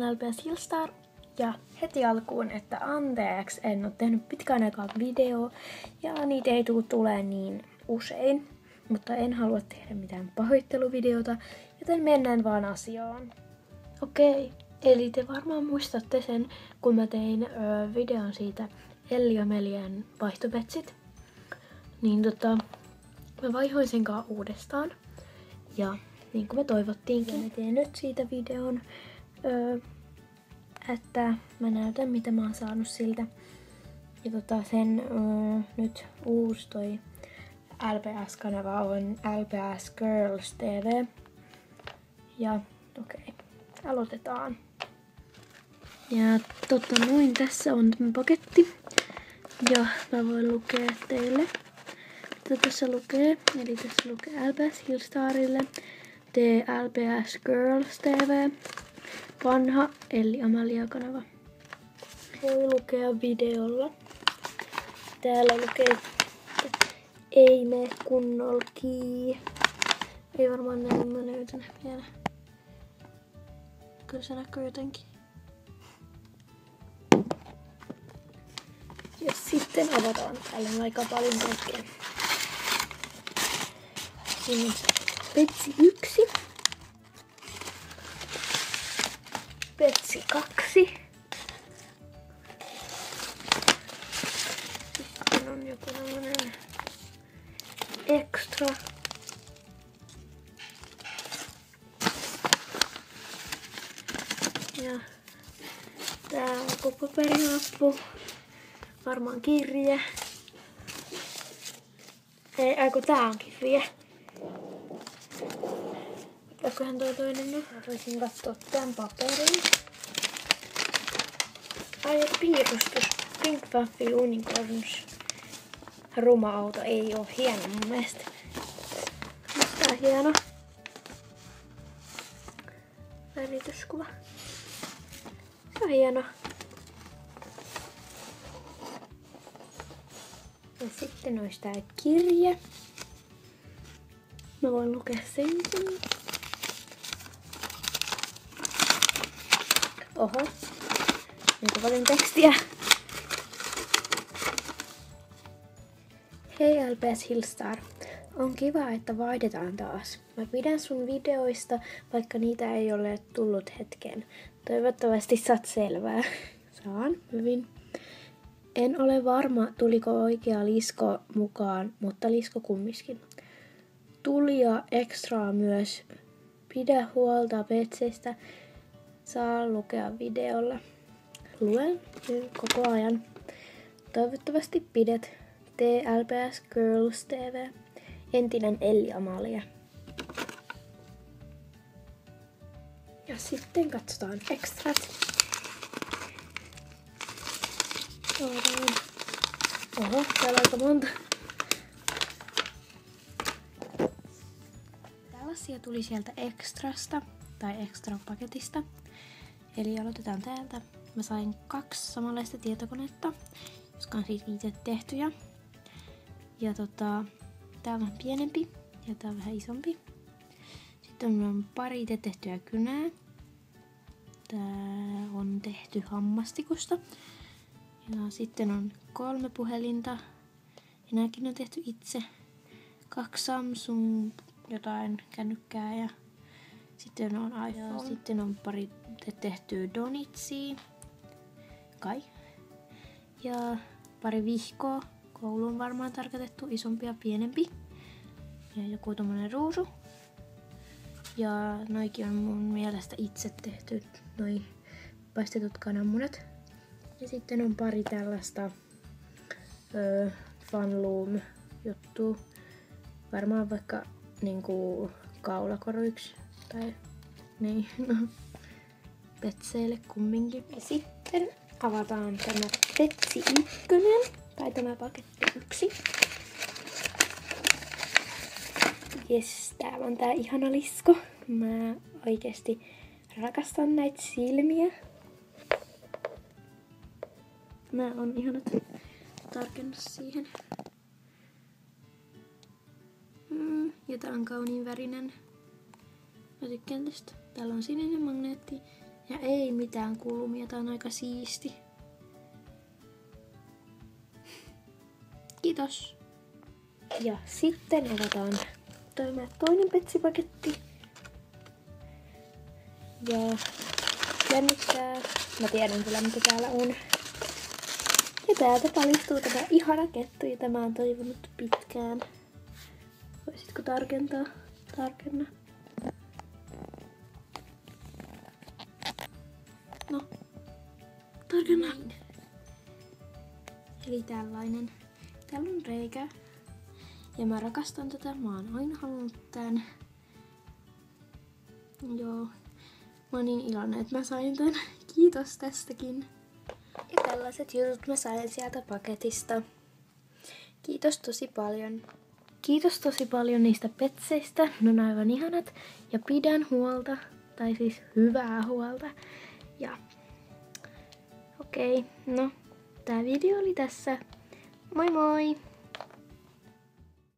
olen LPS Hillstar ja heti alkuun, että anteeksi, en ole tehnyt pitkään aikaa video ja niitä ei tule niin usein, mutta en halua tehdä mitään pahoitteluvideota, joten mennään vaan asiaan. Okei, eli te varmaan muistatte sen, kun mä tein videon siitä Elli ja Melian vaihtopetsit, niin mä vaihoin sen kanssa uudestaan ja niin kuin me toivottiinkin, mä teen nyt siitä videon, että mä näytän mitä mä oon saanut siltä. Ja sen nyt uusi toi LPS-kanava on LPS Girls TV. Ja okei, aloitetaan. Ja noin, tässä on tämä paketti. Ja mä voin lukea teille, mitä tässä lukee. Eli tässä lukee LPS Hillstarille, LPS Girls TV, vanha Elli Amalia-kanava. Voi lukea videolla. Täällä lukee, että ei mene kunnolki. Ei varmaan näin, mä löytän vielä. Kyllä se näkyy jotenkin. Ja sitten avataan. Täällä on aika paljon kaikkea. Siinä on petsi 1. Petsi 2. Sitten on joku tämmönen extra. Ja tää on joku paperilappu. Varmaan kirje. Kun tää on kirje. Mitäköhän toi toinen on? Mä voisin katsoa tän paperin. Ai piirustus. Pink Puffy Unicorns. Ruma auto ei oo hieno mun mielestä. Tää on hieno. Värityskuva. Se on hieno. Ja sitten olisi tää kirje. Mä voin lukea senkin. Oho. Niin paljon tekstiä. Hei LPS Hillstar. On kiva, että vaihdetaan taas. Mä pidän sun videoista, vaikka niitä ei ole tullut hetken. Toivottavasti saat selvää. Saan hyvin. En ole varma, tuliko oikea lisko mukaan, mutta lisko kumminkin. Tuli ja ekstraa myös. Pidä huolta petseistä. Saa lukea videolla. Luen koko ajan. Toivottavasti pidät. LPS Girls TV. Entinen Elli Amalia. Ja sitten katsotaan extrat. Oho, täällä on aika monta. Tällaisia tuli sieltä extrasta tai extra paketista. Eli aloitetaan täältä. Mä sain 2 samanlaista tietokonetta, jotka on siis itse tehtyjä. Ja tää on vähän pienempi ja tää on vähän isompi. Sitten on pari itse tehtyä kynää. Tää on tehty hammastikusta. Ja sitten on 3 puhelinta. Ja nääkin on tehty itse. 2 Samsung jotain kännykkää ja sitten on iPhone. Ja sitten on pari tehtyä donitsia. Kai. Ja pari vihkoa. Koulu on varmaan tarkoitettu isompi ja pienempi. Ja joku tommonen ruusu. Ja noikin on mun mielestä itse tehty noi paistetut kananmunat. Ja sitten on pari tällaista Funloom juttua. Varmaan vaikka niinku kaulakoruiksi tai niin, petseille kumminkin. Ja sitten avataan tämä petsi 1 tai tämä paketti 1. Jes, täällä on tää ihana lisko. Mä oikeesti rakastan näitä silmiä. Nää on ihanat. Tarkennus siihen. Ja tää on kauniin värinen. Mä tykkään tästä. Täällä on sininen magneetti Ja ei mitään kulmia, tää on aika siisti. Kiitos. Ja sitten avataan toinen petsipaketti. Ja jännittää. Mä tiedän kyllä mitä täällä on. Ja täältä paljastuu tämä ihana kettu, jota mä oon toivonut pitkään. Voisitko tarkentaa? Tarkenna. No. Tarkenna. Niin. Eli tällainen. Täällä on reikä. Ja mä rakastan tätä. Mä oon aina halunnut tän. Joo. Mä oon niin iloinen, että mä sain tän. Kiitos tästäkin. Ja tällaiset jutut mä sain sieltä paketista. Kiitos tosi paljon. Kiitos tosi paljon niistä petseistä. Ne on aivan ihanat. Ja pidän huolta. Tai siis hyvää huolta. Ja okei, no tää video oli tässä. Moi moi!